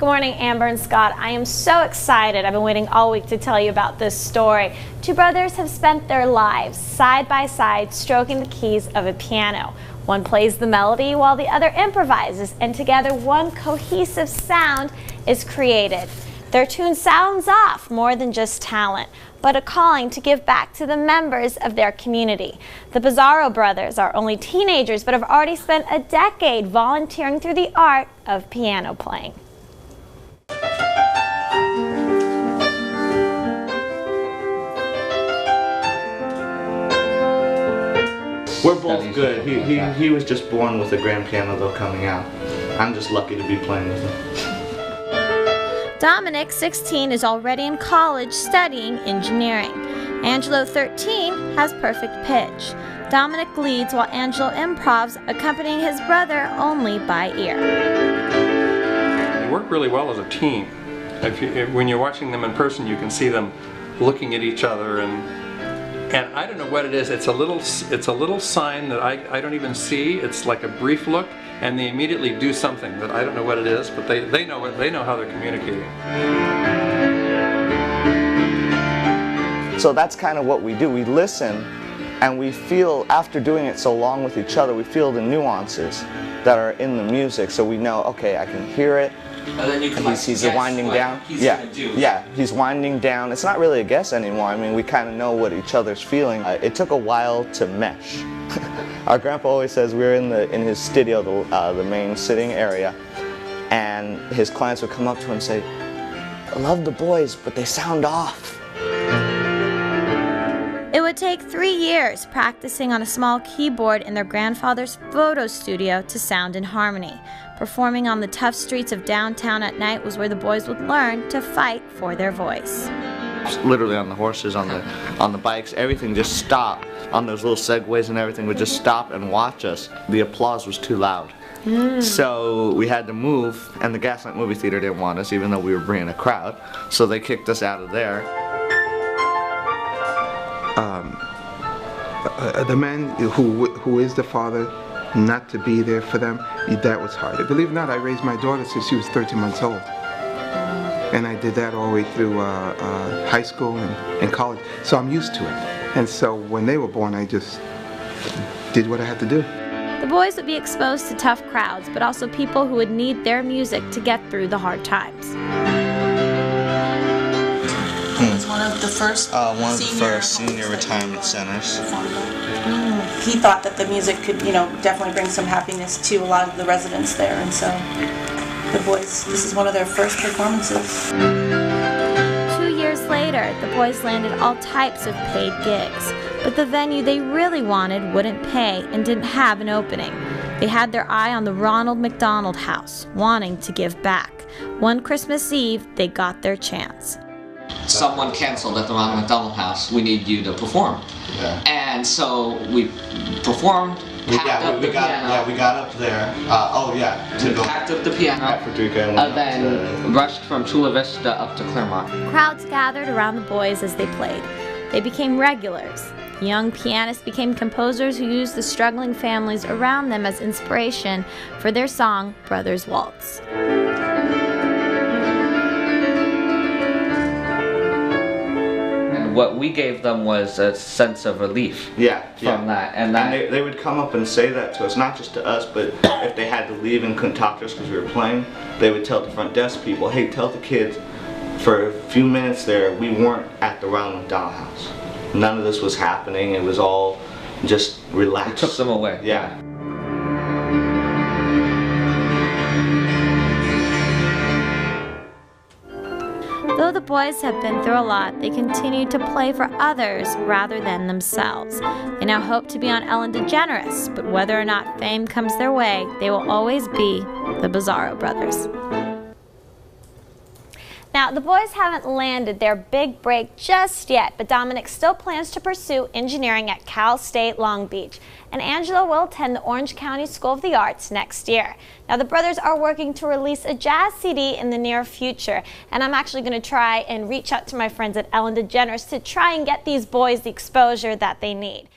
Good morning, Amber and Scott. I am so excited. I've been waiting all week to tell you about this story. Two brothers have spent their lives side by side stroking the keys of a piano. One plays the melody while the other improvises, and together one cohesive sound is created. Their tune sounds off more than just talent, but a calling to give back to the members of their community. The Pizarro Brothers are only teenagers but have already spent a decade volunteering through the art of piano playing. We're both good. He was just born with a grand piano though coming out. I'm just lucky to be playing with him. Dominic, 16, is already in college studying engineering. Angelo, 13, has perfect pitch. Dominic leads while Angelo improvs, accompanying his brother only by ear. They work really well as a team. When you're watching them in person, you can see them looking at each other, and I don't know what it is. It's a little sign that I don't even see. It's like a brief look, and they immediately do something that I don't know what it is, but they know how they're communicating. So that's kind of what we do. We listen, and we feel, after doing it so long with each other, we feel the nuances that are in the music. So we know, okay, I can hear it. And then you can he's winding down. He's winding down. It's not really a guess anymore. I mean, we kind of know what each other's feeling. It took a while to mesh. Our grandpa always says we were in his studio, the main sitting area, and his clients would come up to him and say, "I love the boys, but they sound off." It would take 3 years practicing on a small keyboard in their grandfather's photo studio to sound in harmony. Performing on the tough streets of downtown at night was where the boys would learn to fight for their voice. Literally on the horses, on the bikes, everything just stopped. On those little segways and everything would just stop and watch us. The applause was too loud. So we had to move, and the Gaslight movie theater didn't want us, even though we were bringing a crowd. So they kicked us out of there. The man who is the father, not to be there for them, that was hard. Believe it or not, I raised my daughter since she was 13 months old. And I did that all the way through high school and college. So I'm used to it. And so when they were born, I just did what I had to do. The boys would be exposed to tough crowds, but also people who would need their music to get through the hard times. It's one of the first senior retirement centers. He thought that the music could, definitely bring some happiness to a lot of the residents there, and so the boys, this is one of their first performances. 2 years later, the boys landed all types of paid gigs, but the venue they really wanted wouldn't pay and didn't have an opening. They had their eye on the Ronald McDonald House, wanting to give back. One Christmas Eve, they got their chance. Someone canceled at the Ronald McDonald House. We need you to perform. Yeah. And so we performed. We got up there. Packed up the piano. And then rushed from Chula Vista up to Claremont. Crowds gathered around the boys as they played. They became regulars. Young pianists became composers who used the struggling families around them as inspiration for their song, Brothers Waltz. What we gave them was a sense of relief from that. And they would come up and say that to us, not just to us, but if they had to leave and couldn't talk to us because we were playing, they would tell the front desk people, hey, tell the kids, for a few minutes there, we weren't at the Ronald McDonald House. None of this was happening. It was all just relaxed. It took them away. Yeah. Though the boys have been through a lot, they continue to play for others rather than themselves. They now hope to be on Ellen DeGeneres, but whether or not fame comes their way, they will always be the Pizarro Brothers. Now, the boys haven't landed their big break just yet, but Dominic still plans to pursue engineering at Cal State Long Beach, and Angelo will attend the Orange County School of the Arts next year. Now, the brothers are working to release a jazz CD in the near future, and I'm actually going to try and reach out to my friends at Ellen DeGeneres to try and get these boys the exposure that they need.